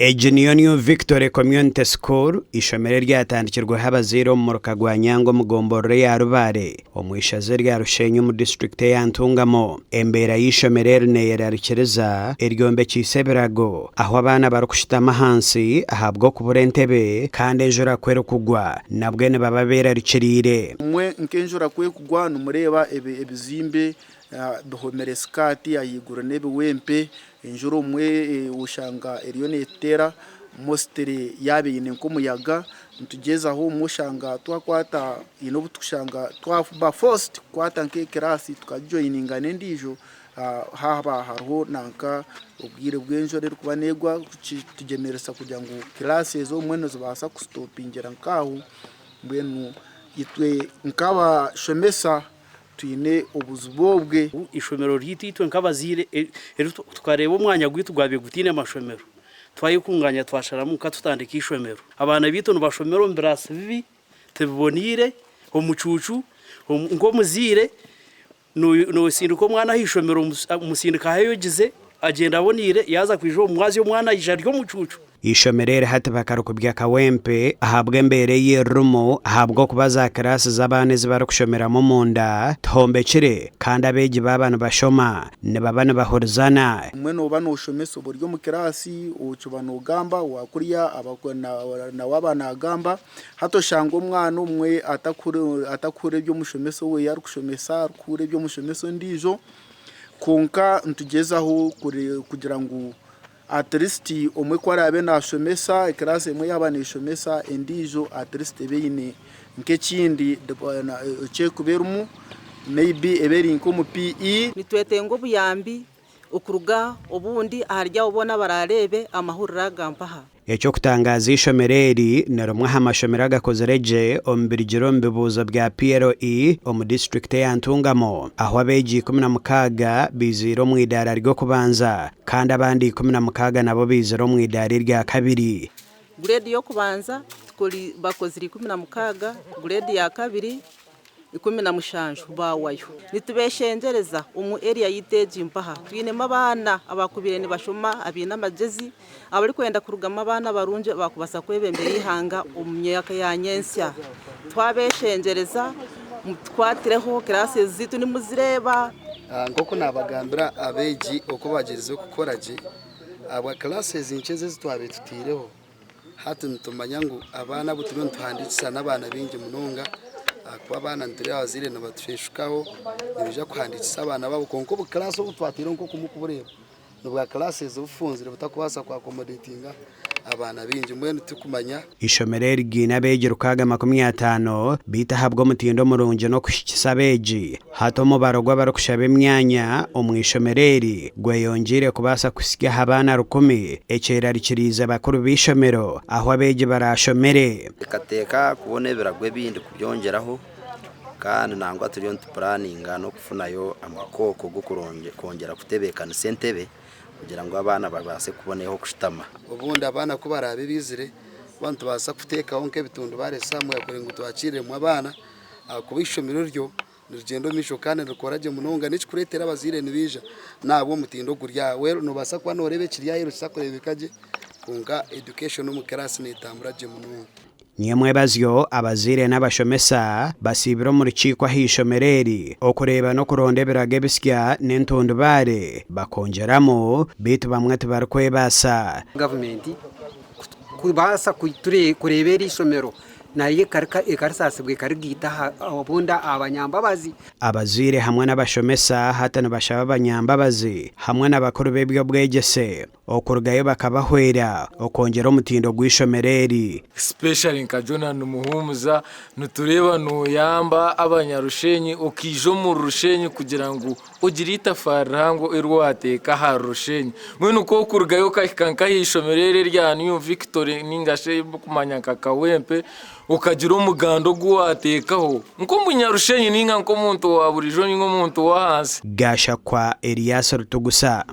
Ejiniyo New Victory Community School ishomere ryatandikirwa habaziro mu Ruka Nyango mugombore ya Rubare omwishaze rya Rushenyi mu district ya Ntungamo embera y'ishomere ne yararikiriza eryombe kiseberago aho abana barukushitama hansi ahabwo kuburentebe kandi enjura kwero kugwa nabwe ne bababera rikirire mwe nkenjura kwe kugwa numureba ebizimbe duhomere skati ayigura nebe wempe enjuro mwe ushanga erionetera mostere yabe yine nkumuyaga ntugeza aho mushanga twakwata ino butushanga twafuba first kwata nke class tukajoininga nendijo haba hariho nanka ubwire bw'enjoro kubanegwa tugemeresa kugira ngo class zo mwene zibasa kustopingira nkaho mbenu itwe nkaba shomesa tuyine ubuzubobwe ishomero ryititwe nk'abazire tukareba umwanya gwitu gwabe gutine amashomero twayikunganya twasharamuka tutandika ishomero abana bitu nubashomero mbirasa bibi tebonire omucucu ngo muzire no sinduko mwana hishomero musindika hayogize agenda abonire yaza kwijo umwazi umwana yijaryo mucucu ishomerere hati bakarukubya kawempe ahabwe mbere y'erumo ahabwo kubaza class z'abana zibarukushomera mu munda tombekire kandi abeji babana bashoma ne babana bahorizana mwene ubano ushomeso buryo mu class ucubano ugamba wakuriya abakona na wabana agamba hato shango umwana umwe atakure byo mushomeso we yarukushomesa kure byo mushomeso ndijo konka ntugezaho kugira ngo at least omwe kwarabe nashomesa class emwe yabanishomesa endijo at least beyine nkekindi cyekuberumu maybe eberi nko mu PE nitwetengo buyambi okuruga obundi aharya ubona bararebe amahurira gampaha Echo kutangaza ishomereri narumwe hamashomera gakozereje ombirigiro mbibuzo bya PLE mu district ya Ntungamo aho abeji 16 biziro mu idara ryo kubanza kandi abandi 16 nabo biziro mu idara rya kabiri grade yo kubanza tukoli bakoziri 16 grade ya kabiri 16 bawayo nitubeshengereza umu area yiteje impaha twinema abana abakubire ni bashoma abina amagezi abari kwenda kurugama abana barunje bakubasa kwebembere ihanga umyaka ya nyensya twabeshengereza twatireho classes zitu ni muzireba ngoko nabagambira abeji uko bagirize kukoraje aba classes incheze zitwabe tutireho hatu ntumanya ngo abana butume ntwandikisa n'abana bingi munonga kwa bana ndire abazire nabatfeshukaho nibija kwandikisa abana babo konko bu class ubutwatira nko kumukubureba nubwa classes ufunzire butakubasa kwa accommodatinga abana bingi mwene tukumanya ishomereri gina beje rukaga 50 bita habwo mutindo murunje no kushikisa beji hato mu barogwa barukushabe myanya omwishomereri gweyongire kubasa kusiga habana rukumi ecera rikiriza bakuru bishomero aho abeje barashomere kateka kubone biragwe bindi kubyongeraho kandi nangwa turiyo planninga no kufunayo amakoko gukuronje kongera kutebekana sentebe kugira ngo abana babase kuboneho kushitama ubundi abana ko barabe bizire bantu basa kuteka onke bitundu baresamu yakore ngo twakire mu abana kubishomero ryo rugendo misho kandi rukoraje munonga n'iki kuretera abazire nibija nabo mutindo gurya we no basa kwa norebe kiriya yero sakorebekaje kunga education mu class nitamburaje munonga Nyemwe bazyo abazire n'abashomesa basibiro mu rukiko hishomereri okureba no kurondebera gebisya n'entondo bare bakongeramo bitu bamwe tubarkwebasa government kubasa kurebera ishomero naye ikarisasibwe karigita abunda abanyambabazi abazire hamwe n'abashomesa hatana bashaba abanyambabazi hamwe n'abakuru b'ebyo bwegese okurugayo bakabahwera okongera umutindo gwishomereri especially nkajona numuhumuza nutureba nuyamba abanyarushenyi okijo mu rushenyi kugira ngo ugirita farango irwateka ha rushenyi mwene uko kurugayo kakanka hishomereri rya New Victory ningashe kumanya kakawempe ukagira umugando gwatekaho nko munyarushenyi ninga nko muntu wa burijo ningo muntu wa hasi gasha kwa Elias Rutugusa.